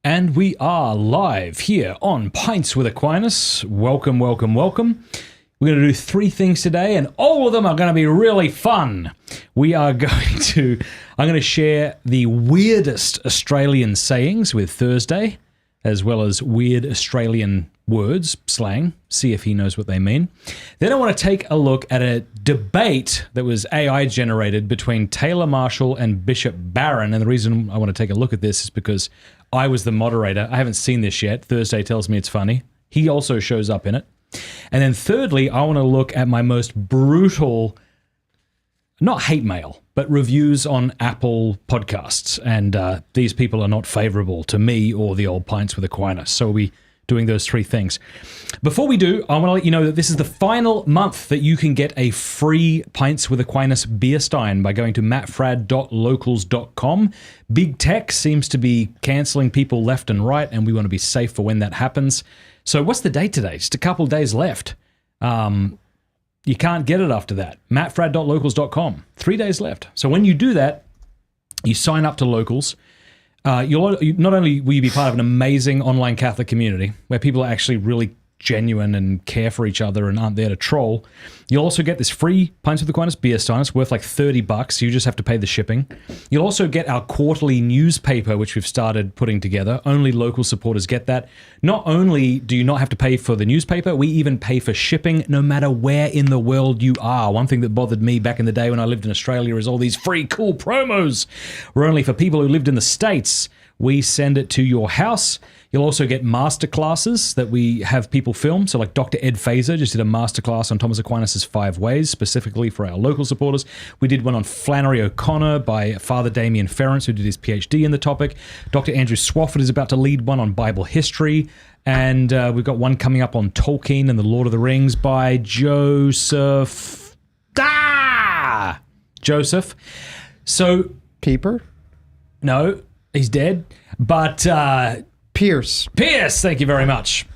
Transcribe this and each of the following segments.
And we are live here on Pints with Aquinas. Welcome, welcome, welcome. We're going to do 3 things today, and all of them are going to be really fun. I'm going to share the weirdest Australian sayings with Thursday, as well as weird Australian words, slang, see if he knows what they mean. Then I want to take a look at a debate that was AI generated between Taylor Marshall and Bishop Barron. And the reason I want to take a look at this is because I was the moderator. I haven't seen this yet. Thursday tells me it's funny. He also shows up in it. And then thirdly, I want to look at my most brutal, not hate mail, but reviews on Apple podcasts. And these people are not favorable to me or the old Pints with Aquinas. So we'll be doing those 3 things. Before we do, I want to let you know that this is the final month that you can get a free Pints with Aquinas beer stein by going to mattfradd.locals.com. Big tech seems to be canceling people left and right, and we want to be safe for when that happens. So what's the date today? Just a couple of days left. You can't get it after that. mattfradd.locals.com. 3 days left. So when you do that, you sign up to Locals. Not only will you be part of an amazing online Catholic community where people are actually really genuine and care for each other and aren't there to troll, you'll also get this free Pints with Aquinas beer stein. It's worth like $30. So you just have to pay the shipping. You'll also get our quarterly newspaper, which we've started putting together. Only local supporters get that. Not only do you not have to pay for the newspaper, we even pay for shipping no matter where in the world you are. One thing that bothered me back in the day when I lived in Australia is all these free cool promos were only for people who lived in the States. We send it to your house. You'll also get masterclasses that we have people film. So like Dr. Ed Fazer just did a masterclass on Thomas Aquinas' 5 ways, specifically for our local supporters. We did one on Flannery O'Connor by Father Damien Ference, who did his PhD in the topic. Dr. Andrew Swafford is about to lead one on Bible history. And we've got one coming up on Tolkien and the Lord of the Rings by Joseph. Joseph. So... Pieper? No, he's dead. But... Pierce, thank you very much.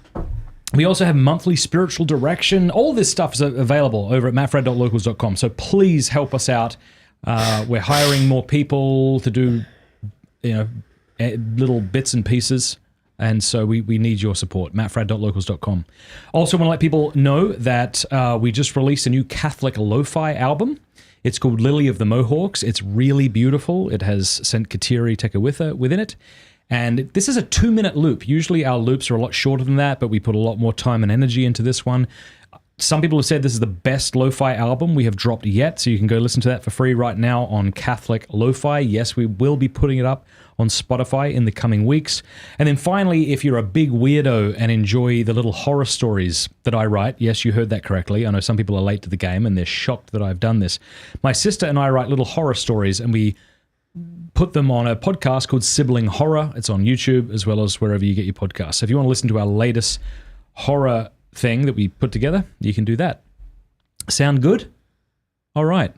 We also have monthly spiritual direction. All this stuff is available over at mattfradd.locals.com. So please help us out. We're hiring more people to do, little bits and pieces. And so we need your support, mattfradd.locals.com. Also want to let people know that we just released a new Catholic lo-fi album. It's called Lily of the Mohawks. It's really beautiful. It has St. Kateri Tekakwitha within it. And this is a 2-minute loop. Usually our loops are a lot shorter than that, but we put a lot more time and energy into this one. Some people have said this is the best lo-fi album we have dropped yet, so you can go listen to that for free right now on Catholic Lo-Fi. Yes, we will be putting it up on Spotify in the coming weeks. And then finally, if you're a big weirdo and enjoy the little horror stories that I write, yes, you heard that correctly. I know some people are late to the game and they're shocked that I've done this. My sister and I write little horror stories, and we put them on a podcast called Sibling Horror. It's on YouTube as well as wherever you get your podcasts. So if you want to listen to our latest horror thing that we put together, you can do that. Sound good? All right.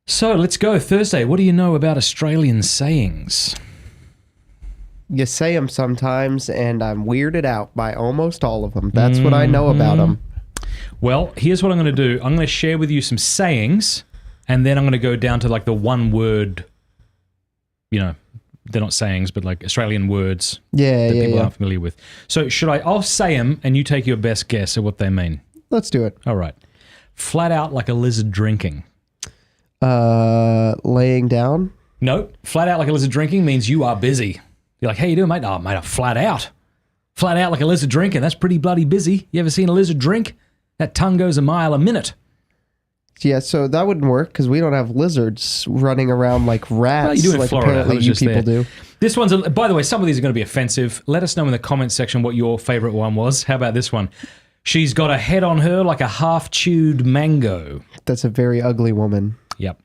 So let's go. Thursday, what do you know about Australian sayings? You say them sometimes, and I'm weirded out by almost all of them. That's what I know about them. Well, here's what I'm going to do. I'm going to share with you some sayings, and then I'm going to go down to like the one word, they're not sayings, but like Australian words that people aren't familiar with. So I'll say them and you take your best guess at what they mean. Let's do it. All right. Flat out like a lizard drinking. Laying down? No. Flat out like a lizard drinking means you are busy. You're like, hey, you doing, mate? Oh, mate, I'm flat out. Flat out like a lizard drinking. That's pretty bloody busy. You ever seen a lizard drink? That tongue goes a mile a minute. Yeah, so that wouldn't work because we don't have lizards running around like rats. Well, you do in like Florida. Apparently you people do. This one's, by the way, some of these are going to be offensive. Let us know in the comments section what your favorite one was. How about this one? She's got a head on her like a half-chewed mango. That's a very ugly woman. Yep.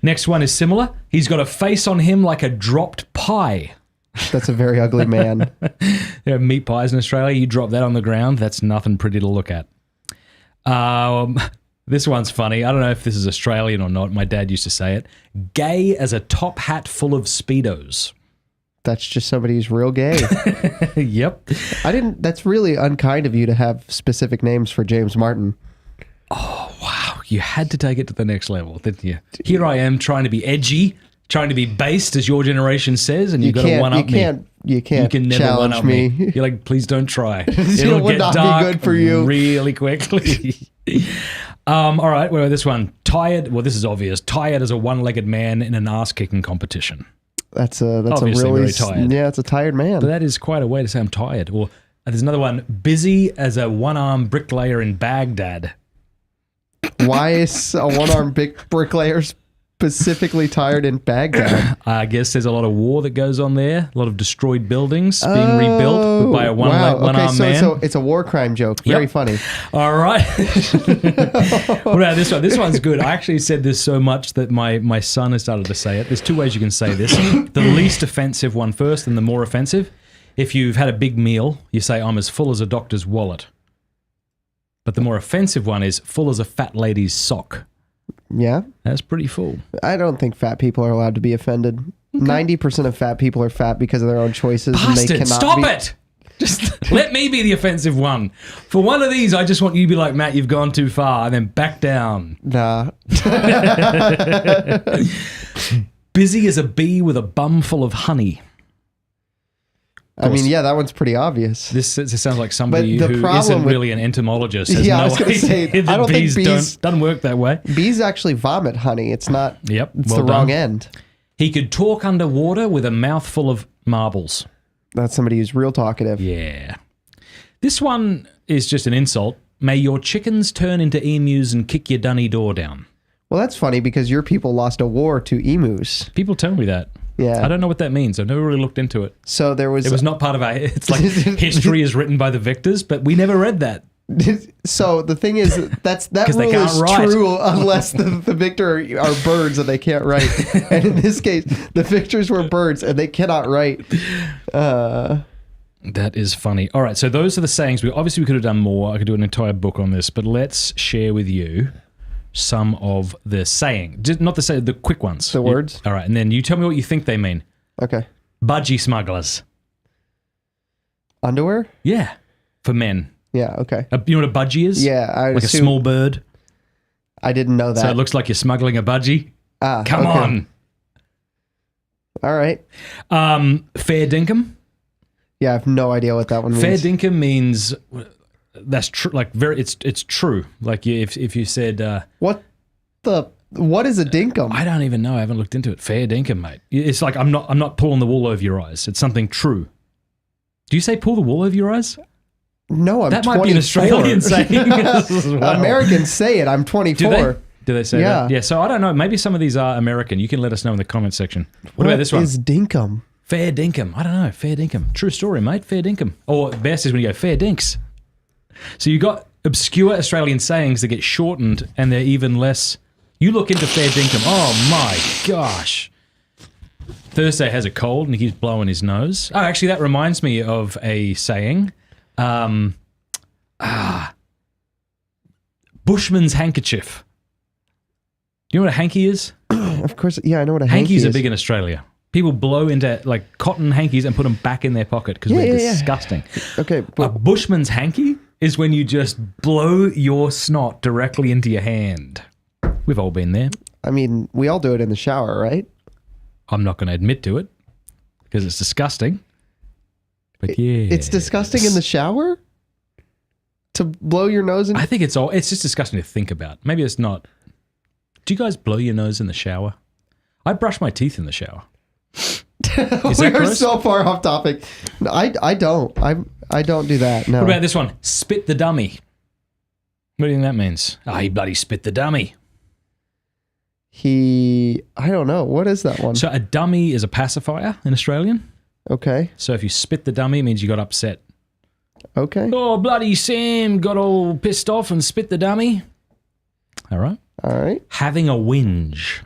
Next one is similar. He's got a face on him like a dropped pie. That's a very ugly man. There are meat pies in Australia. You drop that on the ground, that's nothing pretty to look at. This one's funny. I don't know if this is Australian or not. My dad used to say it. Gay as a top hat full of Speedos. That's just somebody who's real gay. Yep. That's really unkind of you to have specific names for James Martin. Oh, wow. You had to take it to the next level, didn't you? Here I am trying to be edgy, trying to be based, as your generation says, and you've got to one-up me. You can't You can't You can never challenge one-up me. You're like, please don't try. It would not be good for you. Really quickly. All right, what about this one? Tired. Well, this is obvious. Tired as a one-legged man in an ass-kicking competition. That's a Obviously really very tired. Yeah, it's a tired man. But that is quite a way to say I'm tired. Or there's another one. Busy as a one-armed bricklayer in Baghdad. Why is a one-armed bricklayer specifically tired in Baghdad? I guess there's a lot of war that goes on there. A lot of destroyed buildings being rebuilt by a one-armed man. So it's a war crime joke. Very funny. All right. What about this one? This one's good. I actually said this so much that my son has started to say it. There's two ways you can say this. The least offensive one first and the more offensive. If you've had a big meal, you say, I'm as full as a doctor's wallet. But the more offensive one is full as a fat lady's sock. Yeah. That's pretty full. I don't think fat people are allowed to be offended. 90% of fat people are fat because of their own choices. Bastard, and they cannot stop be- it! Just let me be the offensive one. For one of these, I just want you to be like, Matt, you've gone too far, and then back down. Nah. Busy as a bee with a bum full of honey. I mean, yeah, that one's pretty obvious. This sounds like somebody But the who problem isn't with- really an entomologist. Has Yeah, I no was gonna idea say, that I don't think bees bees- doesn't work that way. Bees actually vomit honey. It's not. Yep, It's well the done. wrong end. He could talk underwater with a mouthful of marbles. That's somebody who's real talkative. Yeah. This one is just an insult. May your chickens turn into emus and kick your dunny door down. Well, that's funny because your people lost a war to emus. People tell me that. Yeah. I don't know what that means. I've never really looked into it. So there was. It was not part of our... It's like history is written by the victors, but we never read that. So the thing is, that 'Cause they rule can't is write. true unless the victor are birds and they can't write. And in this case, the victors were birds and they cannot write. That is funny. All right, so those are the sayings. We could have done more. I could do an entire book on this, but let's share with you some of the saying. Not the quick ones. The words? All right, and then you tell me what you think they mean. Okay. Budgie smugglers. Underwear? Yeah, for men. Yeah. Okay. You know what a budgie is? Yeah. I Like a assume- small bird. I didn't know that. So it looks like you're smuggling a budgie. Come okay. on. All right. Fair dinkum. Yeah, I have no idea what that one means. Fair dinkum means that's true. Like it's true. Like if you said What is a dinkum? I don't even know. I haven't looked into it. Fair dinkum, mate. It's like I'm not pulling the wool over your eyes. It's something true. Do you say pull the wool over your eyes? No, I'm That 24. might be an Australian saying as well. Americans say it. I'm 24. Do they say Yeah. that? Yeah. So I don't know. Maybe some of these are American. You can let us know in the comment section. What about this one? Is dinkum? Fair dinkum. I don't know. Fair dinkum. True story, mate. Fair dinkum. Or best is when you go fair dinks. So you got obscure Australian sayings that get shortened and they're even less. You look into fair dinkum. Oh my gosh. Thursday has a cold and he keeps blowing his nose. Oh, actually, that reminds me of a saying. Bushman's handkerchief. You know what a hanky is? Of course. Yeah, I know what a hanky Hankies is. are big in Australia. People blow into like cotton hankies and put them back in their pocket because they're disgusting. Okay. A But bushman's hanky is when you just blow your snot directly into your hand. We've all been there. I mean, we all do it in the shower, right? I'm not going to admit to it because it's disgusting. But yeah. It's disgusting in the shower? To blow your nose in? I think it's just disgusting to think about. Maybe it's not. Do you guys blow your nose in the shower? I brush my teeth in the shower. Is We that are gross? so far off topic. No, I don't. I don't do that. No. What about this one? Spit the dummy. What do you think that means? Oh, he bloody spit the dummy. I don't know. What is that one? So a dummy is a pacifier in Australian. Okay. So if you spit the dummy, it means you got upset. Okay. Oh, bloody Sam got all pissed off and spit the dummy. All right. All right. Having a whinge.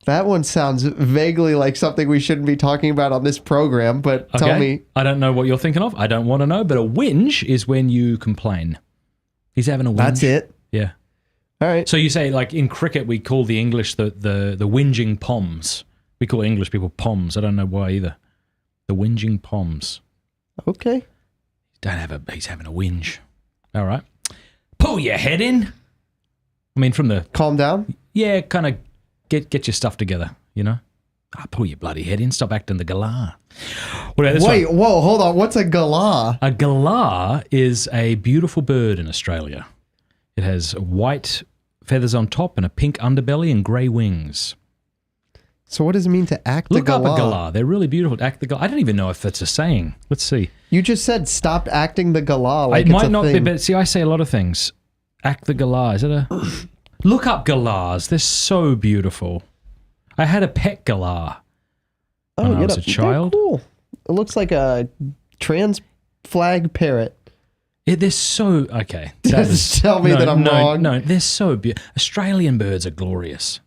That one sounds vaguely like something we shouldn't be talking about on this program, but tell me. I don't know what you're thinking of. I don't want to know, but a whinge is when you complain. He's having a whinge. That's it. Yeah. All right. So you say, like in cricket, we call the English the whinging Poms. We call English people Poms. I don't know why either. The whinging Poms. Okay. He's having a whinge. All right. Pull your head in. I mean, from the Calm down. kind of get your stuff together. You know. Pull your bloody head in. Stop acting the galah. What about this Wait, one? whoa, hold on. What's a galah? A galah is a beautiful bird in Australia. It has white feathers on top and a pink underbelly and grey wings. So what does it mean to act the Look galah? up a galah. They're really beautiful. Act the galah. I don't even know if that's a saying. Let's see. You just said stop acting the galah like It it's might a not thing. be, but see, I say a lot of things. Act the galah. Is it a... Look up galahs. They're so beautiful. I had a pet galah when I was a child. They're cool. It looks like a trans flag parrot. They're so... Okay. Just tell me that I'm wrong. No, they're so beautiful. Australian birds are glorious.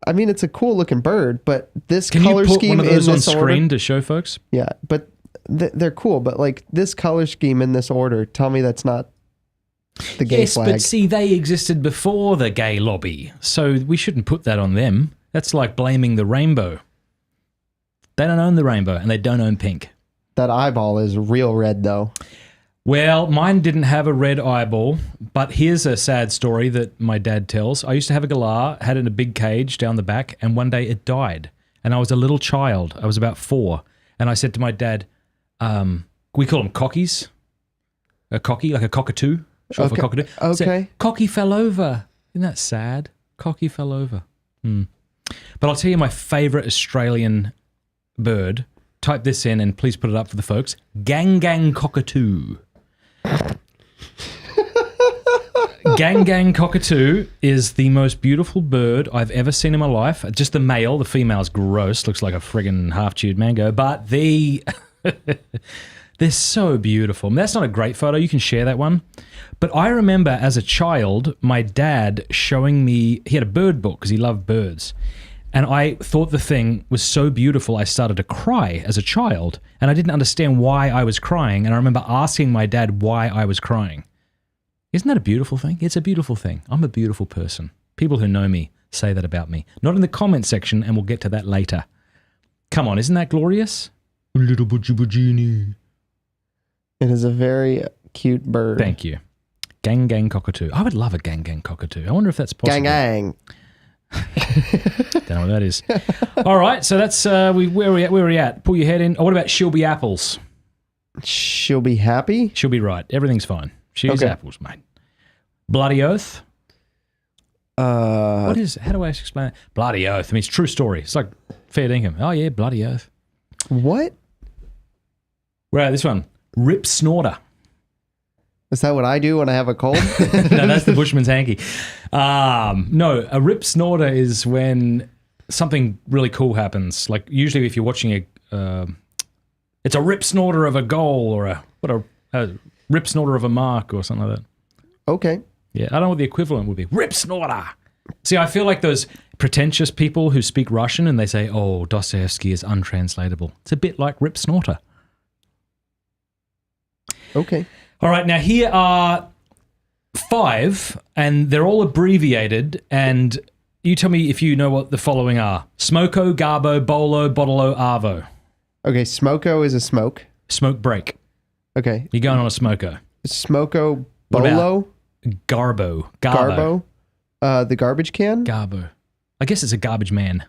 I mean, it's a cool looking bird, but this Can color you put scheme one of those in on this screen order, to show folks? yeah, but they're cool. But like this color scheme in this order, tell me that's not the gay Yes, flag. but see, they existed before the gay lobby, so we shouldn't put that on them. That's like blaming the rainbow. They don't own the rainbow, and they don't own pink. That eyeball is real red, though. Well, mine didn't have a red eyeball, but here's a sad story that my dad tells. I used to have a galah, had it in a big cage down the back, and one day it died. And I was a little child. I was about 4. And I said to my dad, we call them cockies. A cocky, like a cockatoo. Short for cockatoo. I said, Okay. Cocky fell over. Isn't that sad? Cocky fell over. But I'll tell you my favourite Australian bird. Type this in and please put it up for the folks. Gang gang cockatoo. Gang gang cockatoo is the most beautiful bird I've ever seen in my life. Just the male. The female's gross. Looks like a friggin' half-chewed mango. But they're so beautiful. I mean, that's not a great photo. You can share that one. But I remember as a child, my dad showing me, he had a bird book because he loved birds. And I thought the thing was so beautiful, I started to cry as a child. And I didn't understand why I was crying. And I remember asking my dad why I was crying. Isn't that a beautiful thing? It's a beautiful thing. I'm a beautiful person. People who know me say that about me. Not in the comment section, and we'll get to that later. Come on, isn't that glorious? Little bujini. It is a very cute bird. Thank you. Gang gang cockatoo. I would love a gang gang cockatoo. I wonder if that's possible. Gang gang. Don't know what that is. All right, so that's where are we at? Pull your head in. Oh, what about she'll be apples? She'll be happy? She'll be right. Everything's fine. She's Okay. apples, mate. Bloody oath. What is? How do I explain it? Bloody oath. I mean, it's a true story. It's like fair dinkum. Oh yeah, bloody oath. What? Right, this one. Rip snorter. Is that what I do when I have a cold? No, that's the bushman's hanky. No, a rip snorter is when something really cool happens. Like usually, if you're watching it's a rip snorter of a goal or a rip snorter of a mark or something like that. Okay. Yeah, I don't know what the equivalent would be. Rip snorter. See, I feel like those pretentious people who speak Russian and they say, "Oh, Dostoevsky is untranslatable." It's a bit like rip snorter. Okay. All right, now here are 5, and they're all abbreviated, and you tell me if you know what the following are. Smoko, Garbo, Bolo, Botolo, Arvo. Okay, smoko is a smoke. Smoke break. Okay. You're going on a smoko. Smoko What about bolo? Garbo. Garbo? The garbage can? Garbo. I guess it's a garbage man.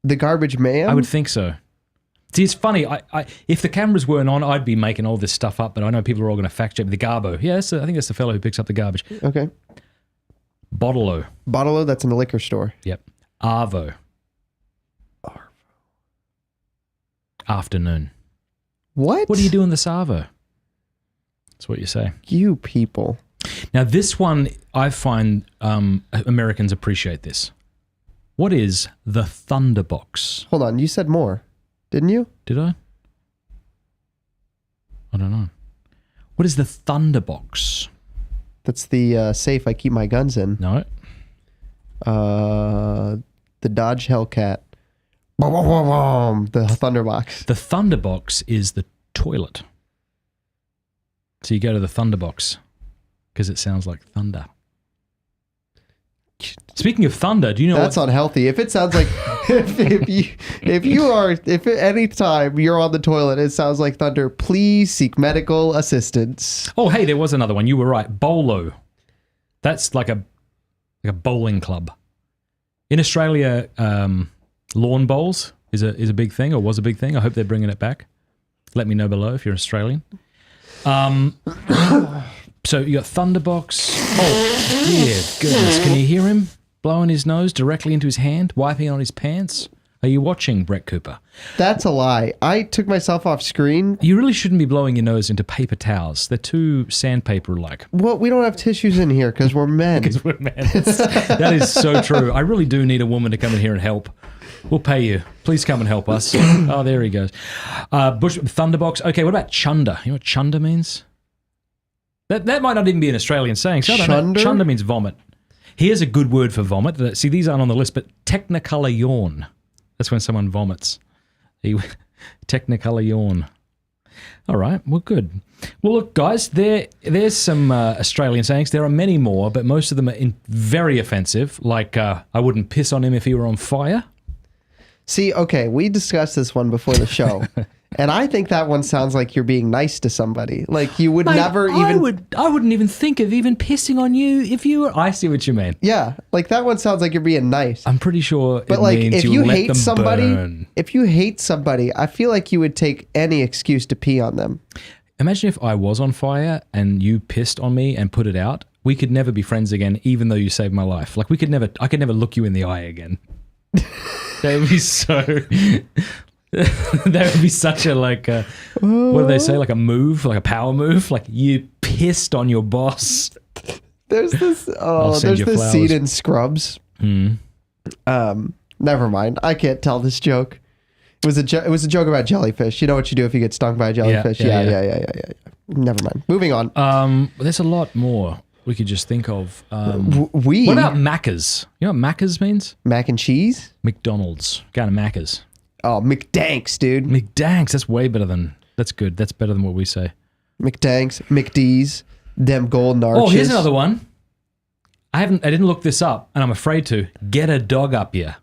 The garbage man? I would think so. See, it's funny. I if the cameras weren't on, I'd be making all this stuff up, but I know people are all going to fact check me. The Garbo. Yeah, I think that's the fellow who picks up the garbage. Okay. Bottle-o. Bottle-o, that's in a liquor store. Yep. Arvo. Afternoon. What? What are you doing this Arvo? That's what you say. You people. Now, this one, I find Americans appreciate this. What is the Thunderbox? Hold on, you said more, didn't you? Did I? I don't know. What is the Thunderbox? That's the safe I keep my guns in. No. The Dodge Hellcat. The Thunderbox. The Thunderbox is the toilet. So you go to the Thunderbox because it sounds like thunder. Speaking of thunder, do you know That's unhealthy. If it sounds like if any time you're on the toilet, it sounds like thunder, please seek medical assistance. Oh, hey, there was another one. You were right. Bolo. That's like a bowling club. In Australia, lawn bowls, is a big thing or was a big thing. I hope they're bringing it back. Let me know below if you're Australian. So you got Thunderbox. Oh, dear goodness. Can you hear him blowing his nose directly into his hand, wiping on his pants? Are you watching, Brett Cooper? That's a lie. I took myself off screen. You really shouldn't be blowing your nose into paper towels. They're too sandpaper-like. Well, we don't have tissues in here because we're men. Because we're men. That is so true. I really do need a woman to come in here and help. We'll pay you. Please come and help us. Oh, there he goes. Thunderbox. Okay, what about chunder? You know what chunder means? That might not even be an Australian saying. So I don't know. Chunder? Chunder means vomit. Here's a good word for vomit. See, these aren't on the list, but technicolor yawn. That's when someone vomits. Technicolor yawn. All right, well, good. Well, look, guys, there's some Australian sayings. There are many more, but most of them are very offensive, like I wouldn't piss on him if he were on fire. See, okay, we discussed this one before the show, and I think that one sounds like you're being nice to somebody. Like you would never even... I wouldn't even think of even pissing on you if you were... I see what you mean. Yeah, like that one sounds like you're being nice. I'm pretty sure But it like, means if you you let hate them somebody, burn. I feel like you would take any excuse to pee on them. Imagine if I was on fire and you pissed on me and put it out. We could never be friends again, even though you saved my life. Like I could never look you in the eye again. That would be so... that would be such a what do they say? Like a move, like a power move. Like you pissed on your boss. There's this scene in Scrubs. Never mind. I can't tell this joke. It was a joke about jellyfish. You know what you do if you get stung by a jellyfish? Yeah. Never mind. Moving on. There's a lot more we could just think of. What about Macca's? You know what Macca's means? Mac and cheese? McDonald's. Going to Macca's. Oh, McDanks, dude. McDanks. That's way better than... That's good. That's better than what we say. McDanks, McD's, them golden arches. Oh, here's another one. I didn't look this up, and I'm afraid to. Get a dog up ya.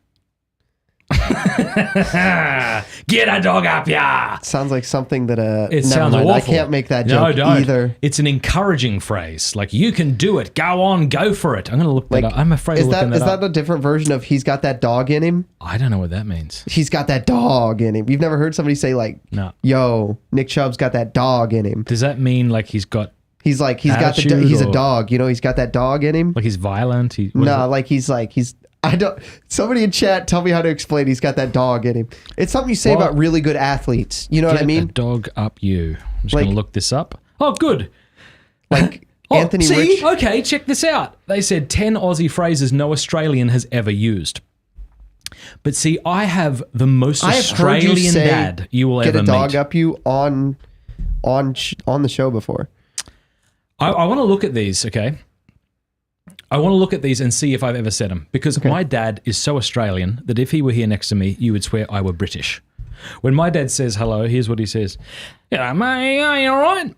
Get a dog up ya. Sounds like something that it sounds awful. I can't make that joke either. It's an encouraging phrase. Like, you can do it. Go on, go for it. I'm going to look that up. I'm afraid of looking that up. Is that a different version of he's got that dog in him? I don't know what that means. He's got that dog in him. You've never heard somebody say like, no. Yo, Nick Chubb's got that dog in him. Does that mean like he's got... He's a dog. You know, he's got that dog in him. Like he's violent? Somebody in chat tell me how to explain he's got that dog in him. It's something you say about really good athletes. You know what I mean? Get a dog up you. I'm just going to look this up. Oh, good. Like Anthony Rich. Okay, check this out. They said 10 Aussie phrases no Australian has ever used. But see, I have the most Australian dad you will ever meet. Get a dog up you on the show before. I want to look at these, okay? I want to look at these and see if I've ever said them. Because my dad is so Australian that if he were here next to me, you would swear I were British. When my dad says hello, here's what he says. Yeah, mate, are you all right?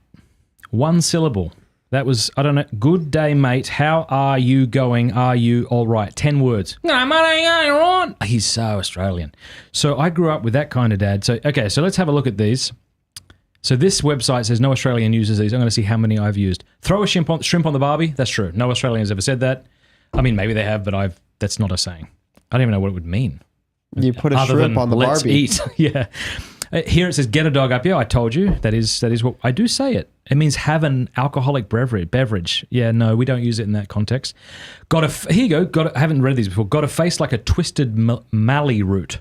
One syllable. That was, I don't know, good day, mate. How are you going? Are you all right? 10 words. No, mate, are you all right? He's so Australian. So I grew up with that kind of dad. So, okay, so let's have a look at these. So this website says no Australian uses these. I'm going to see how many I've used. Throw a shrimp on the barbie. That's true. No Australian has ever said that. I mean, maybe they have, but that's not a saying. I don't even know what it would mean. You put a shrimp on the let's barbie. Eat. Yeah. Here it says get a dog up. Yeah, I told you. That is what I do say it. It means have an alcoholic beverage. Yeah, no, we don't use it in that context. Here you go. I haven't read these before. Got a face like a twisted mallee root.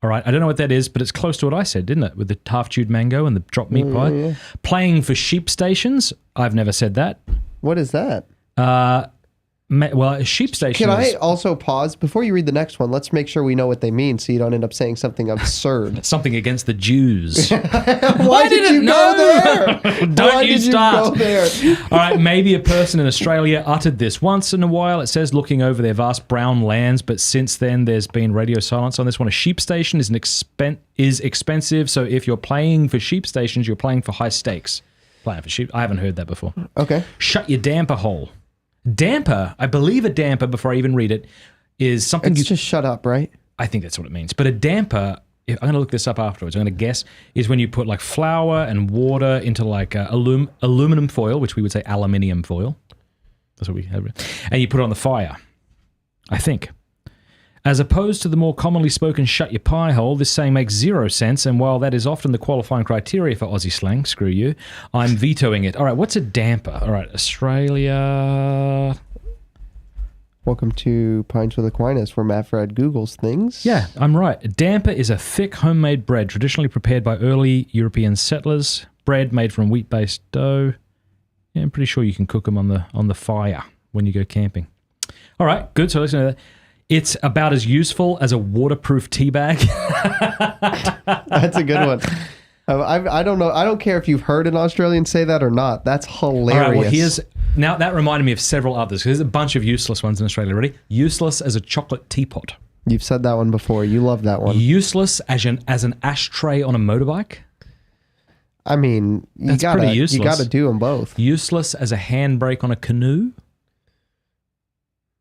All right, I don't know what that is, but it's close to what I said, didn't it? With the half-chewed mango and the dropped meat pie. Yeah. Playing for sheep stations. I've never said that. What is that? A sheep station. Can I also pause? Before you read the next one, let's make sure we know what they mean so you don't end up saying something absurd. Something against the Jews. Why did you go there? Don't you start. All right, maybe a person in Australia uttered this once in a while. It says looking over their vast brown lands, but since then there's been radio silence on this one. A sheep station is expensive, so if you're playing for sheep stations, you're playing for high stakes. Playing for sheep. I haven't heard that before. Okay. Shut your damper hole. Damper, I believe a damper, before I even read it, is something... It's just shut up, right? I think that's what it means. But a damper, I'm going to look this up afterwards, I'm going to guess, is when you put like flour and water into like aluminum foil, which we would say aluminium foil. That's what we have. And you put it on the fire, I think. As opposed to the more commonly spoken shut your pie hole, this saying makes zero sense, and while that is often the qualifying criteria for Aussie slang, screw you, I'm vetoing it. All right, what's a damper? All right, Australia... Welcome to Pints with Aquinas, where Matt Fradd Googles things. Yeah, I'm right. A damper is a thick homemade bread traditionally prepared by early European settlers. Bread made from wheat-based dough. Yeah, I'm pretty sure you can cook them on the fire when you go camping. All right, good. So listen to that. It's about as useful as a waterproof tea bag. That's a good one. I don't know. I don't care if you've heard an Australian say that or not. That's hilarious. All right, well, now that reminded me of several others. There's a bunch of useless ones in Australia. Ready? Useless as a chocolate teapot. You've said that one before. You love that one. Useless as an ashtray on a motorbike. I mean, That's pretty useless. You got to do them both. Useless as a handbrake on a canoe.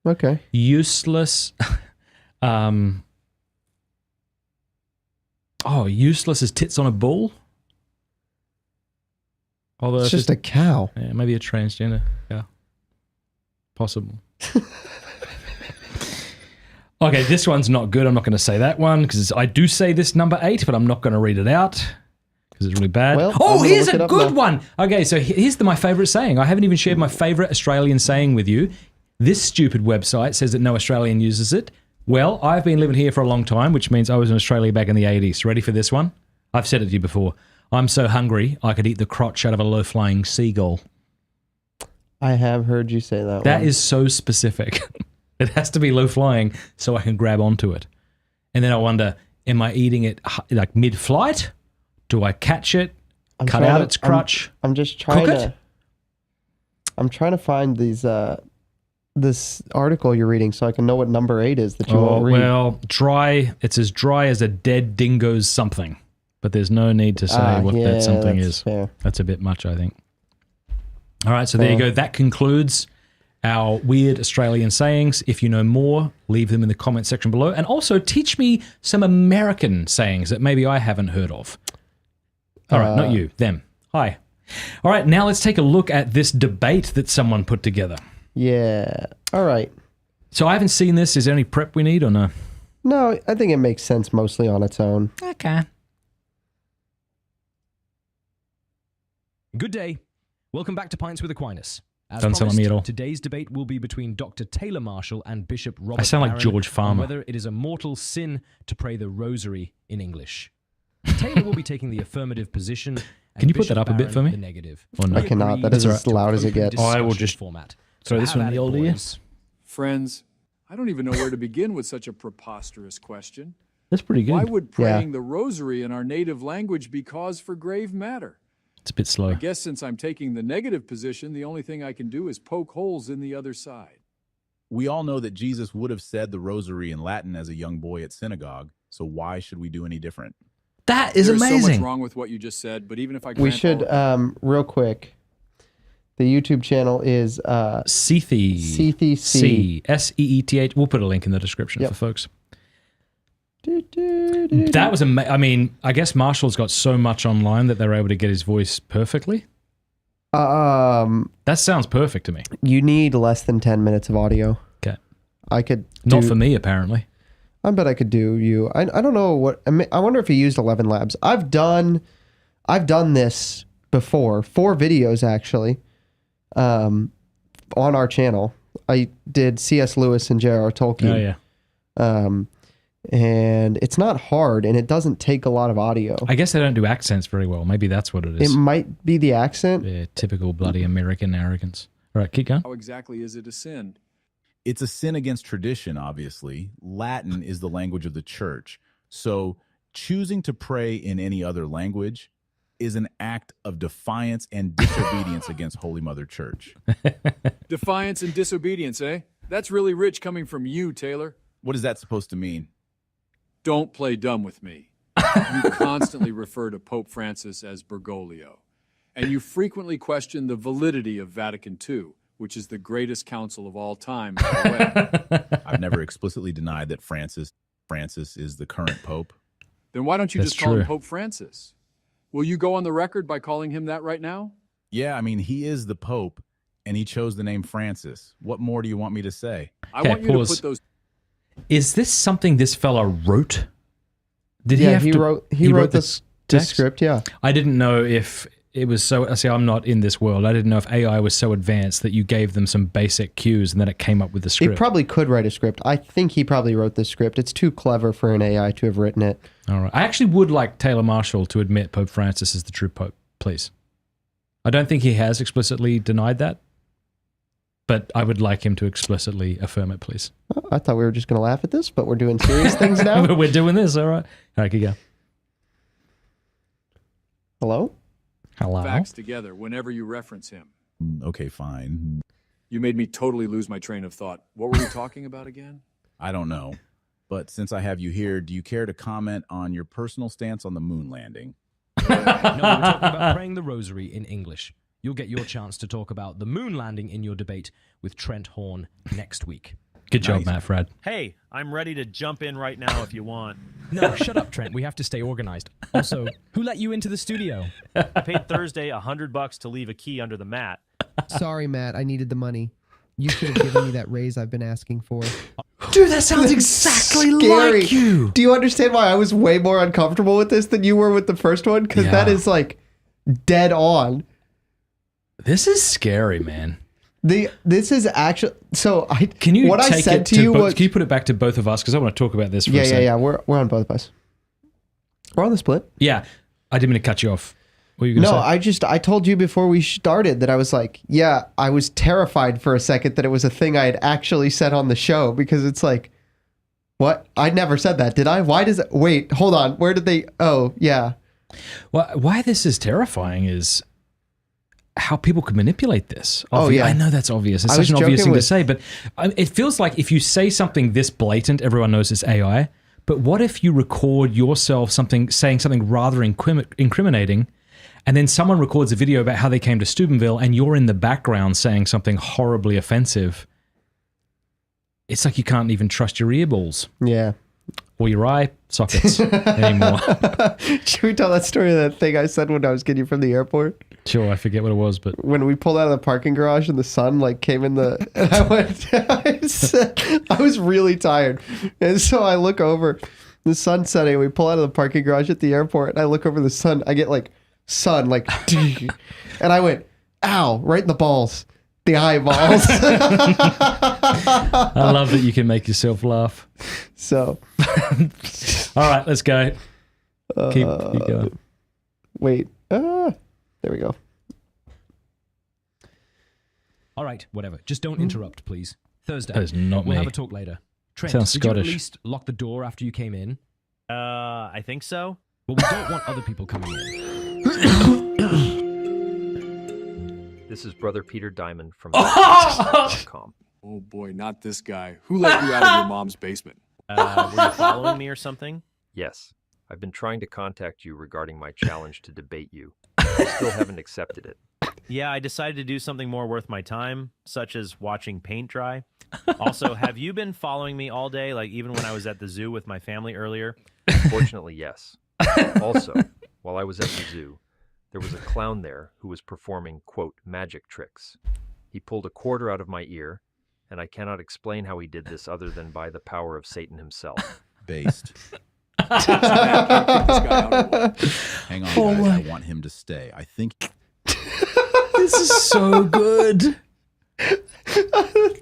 Okay. Useless. Useless as tits on a bull. Although it's just a cow. Yeah, maybe a transgender. Yeah, possible. Okay, this one's not good. I'm not going to say that one because I do say this number 8, but I'm not going to read it out because it's really bad. Well, here's a good one. Okay, so here's my favorite saying. I haven't even shared my favorite Australian saying with you. This stupid website says that no Australian uses it. Well, I've been living here for a long time, which means I was in Australia back in the 80s. Ready for this one? I've said it to you before. I'm so hungry, I could eat the crotch out of a low-flying seagull. I have heard you say that one. That is so specific. It has to be low-flying so I can grab onto it. And then I wonder, am I eating it like mid-flight? Do I catch it, cut out its crotch, I'm just trying cook to... it? I'm trying to find these... this article you're reading so I can know what number 8 is that you won't read. Well, dry. It's as dry as a dead dingo's something. But there's no need to say what that something is. Fair. That's a bit much, I think. All right, so there you go. That concludes our weird Australian sayings. If you know more, leave them in the comment section below. And also teach me some American sayings that maybe I haven't heard of. All right, not you, them. Hi. All right, now let's take a look at this debate that someone put together. Yeah. All right. So I haven't seen this. Is there any prep we need or no? No, I think it makes sense mostly on its own. Okay. Good day. Welcome back to Pints with Aquinas. As promised, today's debate will be between Dr. Taylor Marshall and Bishop Robert I sound like Barron George Farmer. on whether it is a mortal sin to pray the rosary in English. Taylor will be taking the affirmative position. Can you put that up a bit for me? The negative. Or no? I cannot. That is as loud as it gets. I will just format. throw this one in the old ear. Friends, I don't even know where to begin with such a preposterous question. That's pretty good. Why would praying the rosary in our native language be cause for grave matter? It's a bit slow. I guess since I'm taking the negative position, the only thing I can do is poke holes in the other side. We all know that Jesus would have said the rosary in Latin as a young boy at synagogue, so why should we do any different? That is There's amazing. so much wrong with what you just said, but even if I We should, real quick, the YouTube channel is Seethy. CTC. Seeth. We'll put a link in the description for folks. That That was amazing. I mean, I guess Marshall's got so much online that they're able to get his voice perfectly. That sounds perfect to me. You need less than 10 minutes of audio. Okay. I could Not for me, apparently. I bet I could do you. I don't know what. I wonder if he used 11 Labs. I've done this before. 4 videos actually. On our channel, I did C.S. Lewis and J.R.R. Tolkien. Oh yeah. And it's not hard, and it doesn't take a lot of audio. I guess they don't do accents very well. Maybe that's what it is. It might be the accent. Yeah, typical bloody American arrogance. All right, keep going. How exactly is it a sin? It's a sin against tradition, obviously. Latin is the language of the church. So choosing to pray in any other language is an act of defiance and disobedience against Holy Mother Church. Defiance and disobedience, eh? That's really rich coming from you, Taylor. What is that supposed to mean? Don't play dumb with me. You constantly refer to Pope Francis as Bergoglio, and you frequently question the validity of Vatican II, which is the greatest council of all time. By the way. I've never explicitly denied that Francis is the current pope. Then why don't you That's just call true. him Pope Francis? Will you go on the record by calling him that right now? Yeah, I mean, he is the pope, and he chose the name Francis. What more do you want me to say? I Okay, want you pause. to put those... Is this something this fella wrote? Did yeah, he wrote the text? script. Yeah. I didn't know if it was so. See, I'm not in this world. I didn't know if AI was so advanced that you gave them some basic cues and then it came up with the He script. probably could write a script. I think he probably wrote the script. It's too clever for an AI to have written it. All right. I actually would like Taylor Marshall to admit Pope Francis is the true pope, please. I don't think he has explicitly denied that, but I would like him to explicitly affirm it, please. I thought we were just going to laugh at this, but we're doing serious things now. We're doing this, all right. All right, keep going. Hello? Hello. Facts together whenever you reference him. Okay, fine. You made me totally lose my train of thought. What were we talking about again? I don't know. But since I have you here, do you care to comment on your personal stance on the moon landing? No, we're talking about praying the rosary in English. You'll get your chance to talk about the moon landing in your debate with Trent Horn next week. Good job, Nice. Matt Fradd. Hey, I'm ready to jump in right now if you want. No, shut up, Trent. We have to stay organized. Also, who let you into the studio? I paid Thursday $100 to leave a key under the mat. Sorry, Matt. I needed the money. You should have given me that raise I've been asking for. Dude, that sounds exactly Scary. like you. Do you understand why I was way more uncomfortable with this than you were with the first one? Because that Yeah. is like dead on. This is scary, man. This is actually so. Can you what take I said it to you was can you put it back to both of us because I want to talk about this for a yeah. second. We're on both of us. We're on the split. Yeah, I didn't mean to cut you off. What were you going No, to say? I told you before we started that I was like, yeah, I was terrified for a second that it was a thing I had actually said on the show because it's like, what? I never said that, did I? Why does it? Wait, hold on. Where did they? Oh, yeah. Why this is terrifying is how people could manipulate this. Oh, yeah. I know that's obvious. It's I such was an obvious joking thing to with- say, but it feels like if you say something this blatant, everyone knows it's AI. But what if you record yourself saying something rather incriminating, and then someone records a video about how they came to Steubenville, and you're in the background saying something horribly offensive? It's like you can't even trust your earballs Yeah. or your eye sockets anymore. Should we tell that story of that thing I said when I was getting you from the airport? Sure, I forget what it was, but When we pulled out of the parking garage and the sun like came in the, and I went, I was really tired. And so I look over, the sun's setting, we pull out of the parking garage at the airport and I look over the sun, I get like sun, like, and I went, ow, right in the balls, the eyeballs. I love that you can make yourself laugh. So, All right, let's go. Keep going. wait, there we go. All right, whatever. Just don't interrupt, please. Thursday. That is not We'll me. have a talk later. Trent, Sounds did Scottish. you at least lock the door after you came in? I think so. Well, we don't want other people coming in. This is Brother Peter Diamond from com. Oh boy, not this guy. Who let you out of your mom's basement? Were you following me or something? Yes, I've been trying to contact you regarding my challenge to debate you. I still haven't accepted it. Yeah, I decided to do something more worth my time, such as watching paint dry. Also, have you been following me all day, like even when I was at the zoo with my family earlier? Fortunately, yes. Also, while I was at the zoo, there was a clown there who was performing, quote, magic tricks. He pulled a quarter out of my ear, and I cannot explain how he did this other than by the power of Satan himself. Based. This guy out or what? Hang on, Oh guys. my- I want him to stay. I think This is so good.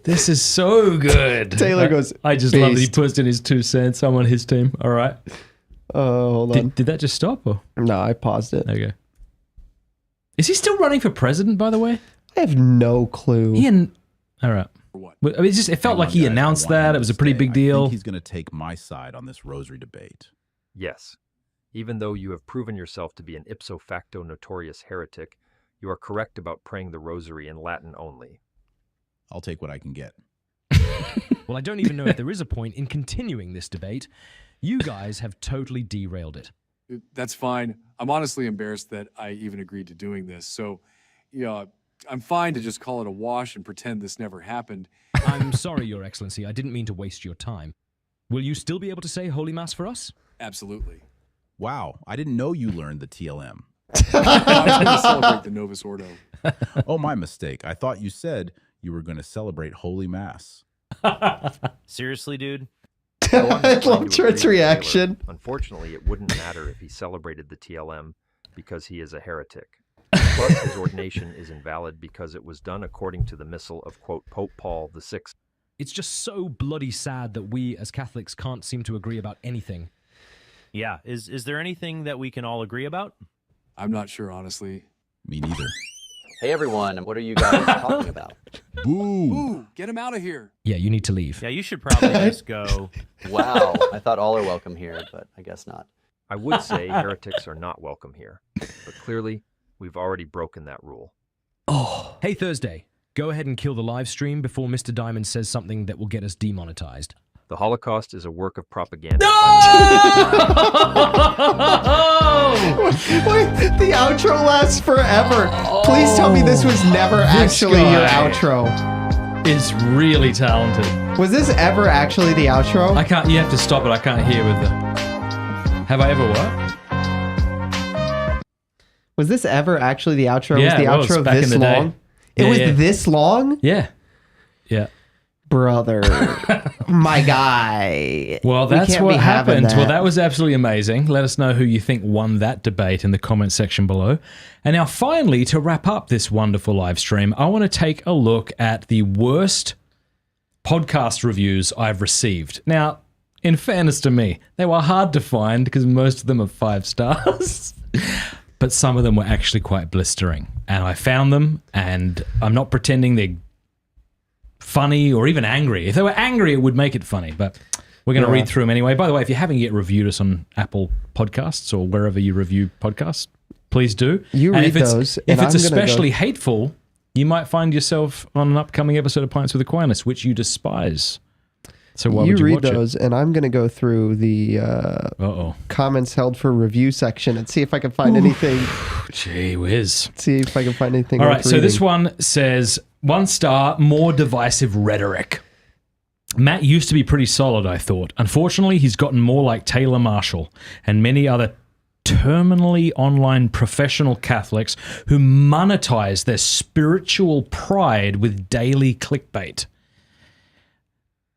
This is so good. Taylor goes, I just love that he "Beast." puts in his 2 cents. I'm on his team. All right. Hold on. Did that just stop? Or? No, I paused it. There you go. Is he still running for president, by the way? I have no clue. All right. Or what? Well, I mean, it felt hang like on, he guys. I announced want him that. to It was a pretty stay. big I deal. think he's going to take my side on this rosary debate. Yes, even though you have proven yourself to be an ipso facto notorious heretic, you are correct about praying the rosary in Latin only. I'll take what I can get. Well, I don't even know if there is a point in continuing this debate. You guys have totally derailed it. That's fine. I'm honestly embarrassed that I even agreed to doing this. So, I'm fine to just call it a wash and pretend this never happened. I'm sorry, Your Excellency. I didn't mean to waste your time. Will you still be able to say Holy Mass for us? Absolutely. Wow, I didn't know you learned the TLM. I'm going to celebrate the Novus Ordo. Oh, my mistake. I thought you said you were going to celebrate Holy Mass. Seriously, dude? Go on I his claim love to Trent's agree with Taylor. reaction. Unfortunately, it wouldn't matter if he celebrated the TLM because he is a heretic. Plus, his ordination is invalid because it was done according to the missal of, quote, Pope Paul VI. It's just so bloody sad that we as Catholics can't seem to agree about anything. Yeah. Is there anything that we can all agree about? I'm not sure, honestly. Me neither. Hey everyone, what are you guys talking about? Boo. Ooh, get him out of here. Yeah, you need to leave. Yeah, you should probably just go. Wow, I thought all are welcome here, but I guess not. I would say heretics are not welcome here, but clearly, we've already broken that rule. Oh. Hey, Thursday. Go ahead and kill the live stream before Mr. Diamond says something that will get us demonetized. The Holocaust is a work of propaganda. Wait, the outro lasts forever. Please tell me this was never actually your guy. outro. Is really talented. Was this ever actually the outro? I can't. You have to stop it. I can't hear with the. Have I ever what? Was this ever actually the outro? Yeah, it was was the outro back in this the day. long? It Yeah, was yeah. this long? Yeah. Yeah. Brother. My guy. Well, We that's can't what be having happened. Well, that was absolutely amazing. Let us know who you think won that debate in the comment section below. And now, finally, to wrap up this wonderful live stream, I want to take a look at the worst podcast reviews I've received. Now, in fairness to me, they were hard to find because most of them are 5 stars. But some of them were actually quite blistering. And I found them, and I'm not pretending they're funny or even angry. If they were angry, it would make it funny, but we're going to read through them anyway. By the way, if you haven't yet reviewed us on Apple Podcasts or wherever you review podcasts, please do. You and read those, If and it's I'm gonna especially go- hateful, you might find yourself on an upcoming episode of Pints with Aquinas, which you despise. So why You would you read watch those, and I'm going to go through the it? Uh-oh. comments held for review section and see if I can find anything. Gee whiz. See if I can find anything. All worth right, so this reading. one says, 1 star, more divisive rhetoric. Matt used to be pretty solid, I thought. Unfortunately, he's gotten more like Taylor Marshall and many other terminally online professional Catholics who monetize their spiritual pride with daily clickbait.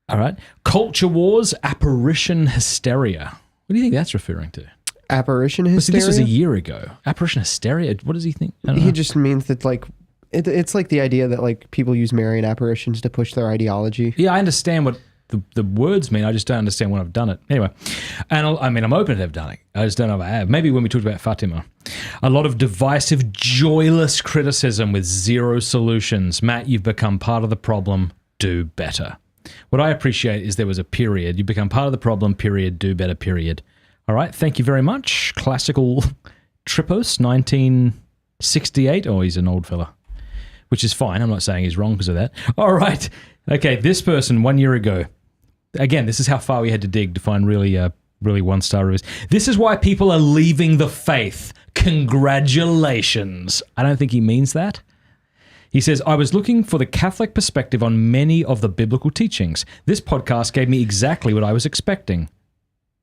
All right. Culture wars, apparition hysteria. What do you think that's referring to? Apparition See, hysteria. this was a year ago. Apparition hysteria. What does he think? I don't know. He just means that like it's like the idea that like people use Marian apparitions to push their ideology. Yeah, I understand what the words mean. I just don't understand when I've done it. Anyway, and I'm open to have done it. I just don't know if I have. Maybe when we talked about Fatima. A lot of divisive, joyless criticism with zero solutions. Matt, you've become part of the problem. Do better. What I appreciate is there was a period. You become part of the problem, period. Do better, period. All right, thank you very much. Classical Tripos, 1968. Oh, he's an old fella. Which is fine. I'm not saying he's wrong because of that. All right. Okay, this person 1 year ago. Again, this is how far we had to dig to find really 1-star reviews. This is why people are leaving the faith. Congratulations. I don't think he means that. He says, I was looking for the Catholic perspective on many of the biblical teachings. This podcast gave me exactly what I was expecting.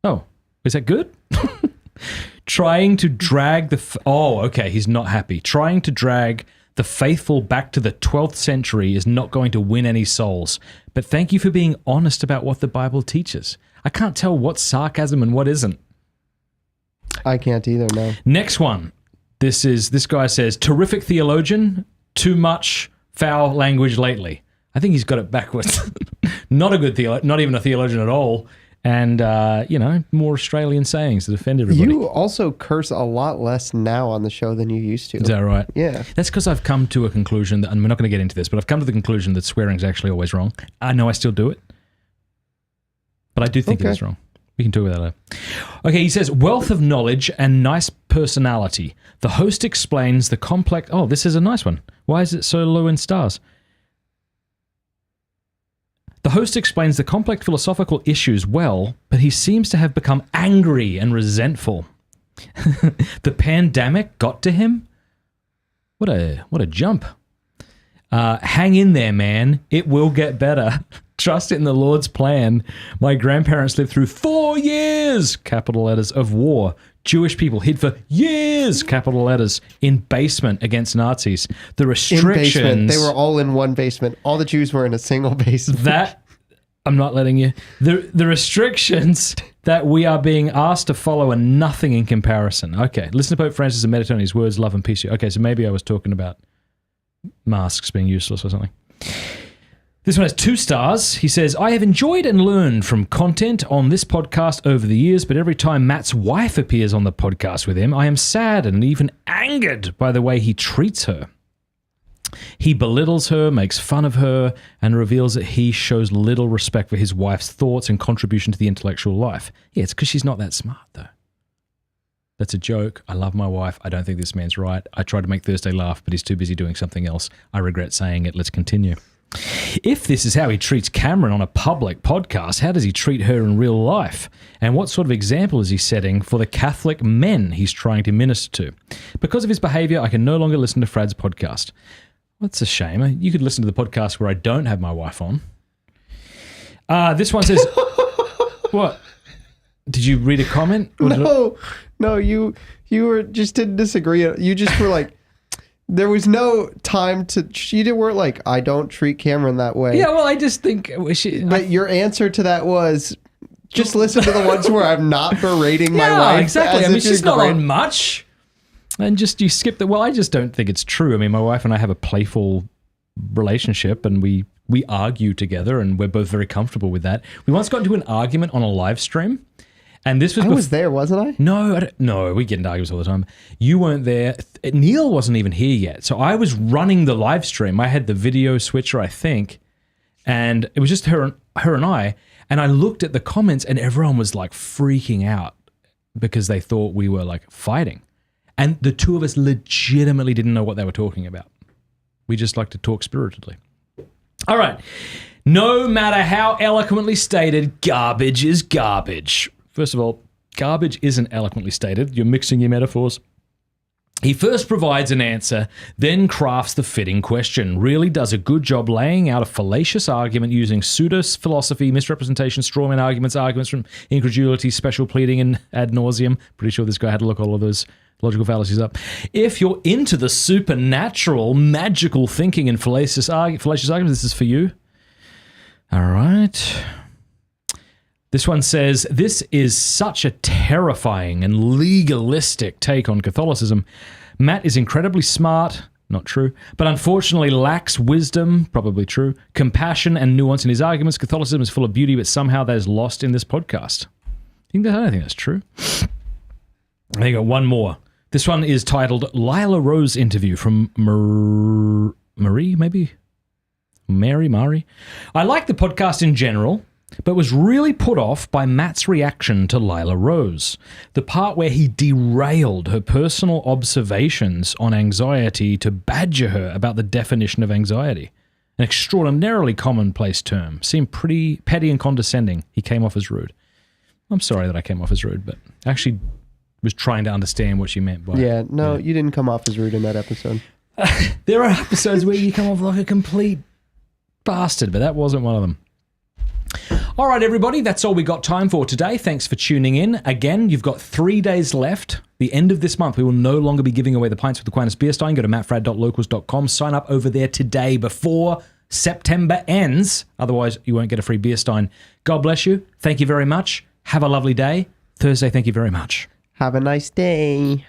Oh, is that good? Trying to drag okay, he's not happy. Trying to drag the faithful back to the 12th century is not going to win any souls. But thank you for being honest about what the Bible teaches. I can't tell what's sarcasm and what isn't. I can't either. No. Next one. This guy says, terrific theologian, too much foul language lately. I think he's got it backwards. Not a good theologian, not even a theologian at all. And, more Australian sayings that offend everybody. You also curse a lot less now on the show than you used to. Is that right? Yeah. That's because I've come to a conclusion that, and we're not going to get into this, but I've come to the conclusion that swearing is actually always wrong. I know I still do it, but I do think it is wrong. We can talk about that later. Okay, he says, wealth of knowledge and nice personality. The host explains the complex... Oh, this is a nice one. Why is it so low in stars? The host explains the complex philosophical issues well, but he seems to have become angry and resentful. The pandemic got to him? What a jump. Hang in there, man. It will get better. Trust in the Lord's plan. My grandparents lived through 4 years, capital letters, of war. Jewish people hid for years, capital letters, in basement against Nazis. The restrictions... In basement. They were all in one basement. All the Jews were in a single basement. I'm not letting you. The restrictions that we are being asked to follow are nothing in comparison. Okay, listen to Pope Francis and meditate on his words, love and peace. Okay, so maybe I was talking about masks being useless or something. This one has 2 stars. He says, I have enjoyed and learned from content on this podcast over the years, but every time Matt's wife appears on the podcast with him, I am sad and even angered by the way he treats her. He belittles her, makes fun of her, and reveals that he shows little respect for his wife's thoughts and contribution to the intellectual life. Yeah, it's because she's not that smart, though. That's a joke. I love my wife. I don't think this man's right. I tried to make Thursday laugh, but he's too busy doing something else. I regret saying it. Let's continue. If this is how he treats Cameron on a public podcast, how does he treat her in real life? And what sort of example is he setting for the Catholic men he's trying to minister to? Because of his behavior, I can no longer listen to Fradd's podcast. That's a shame. You could listen to the podcast where I don't have my wife on. This one says, what? Did you read a comment? No, you were just didn't disagree. You just were like, there was no time to. You weren't like, I don't treat Cameron that way. Yeah, well, I just think. But your answer to that was, just listen to the ones where I'm not berating my wife. Yeah, exactly. I mean, she's not great. on much. And just you skip the. Well, I just don't think it's true. I mean, my wife and I have a playful relationship, and we argue together, and we're both very comfortable with that. We once got into an argument on a live stream. And this was I was there, wasn't I? No, we get into arguments all the time. You weren't there. Neil wasn't even here yet. So I was running the live stream. I had the video switcher, I think, and it was just her and I. And I looked at the comments, and everyone was like freaking out because they thought we were like fighting. And the two of us legitimately didn't know what they were talking about. We just like to talk spiritedly. All right. No matter how eloquently stated, garbage is garbage. First of all, garbage isn't eloquently stated. You're mixing your metaphors. He first provides an answer, then crafts the fitting question. Really does a good job laying out a fallacious argument using pseudo-philosophy, misrepresentation, strawman arguments from incredulity, special pleading, and ad nauseum. Pretty sure this guy had to look all of those logical fallacies up. If you're into the supernatural, magical thinking and fallacious arguments, this is for you. All right. This one says, this is such a terrifying and legalistic take on Catholicism. Matt is incredibly smart, not true, but unfortunately lacks wisdom, probably true, compassion and nuance in his arguments. Catholicism is full of beauty, but somehow that is lost in this podcast. I don't think that's true. I got one more. This one is titled Lila Rose Interview from Mari. I like the podcast in general, but was really put off by Matt's reaction to Lila Rose. The part where he derailed her personal observations on anxiety to badger her about the definition of anxiety. An extraordinarily commonplace term. Seemed pretty petty and condescending. He came off as rude. I'm sorry that I came off as rude, but actually was trying to understand what she meant by it. You didn't come off as rude in that episode. There are episodes where you come off like a complete bastard, but that wasn't one of them. All right, everybody, that's all we got time for today. Thanks for tuning in. Again, you've got 3 days left. The end of this month, we will no longer be giving away the Pints with Aquinas beer stein. Go to mattfradd.locals.com. Sign up over there today before September ends. Otherwise, you won't get a free beer stein. God bless you. Thank you very much. Have a lovely day. Thursday, thank you very much. Have a nice day.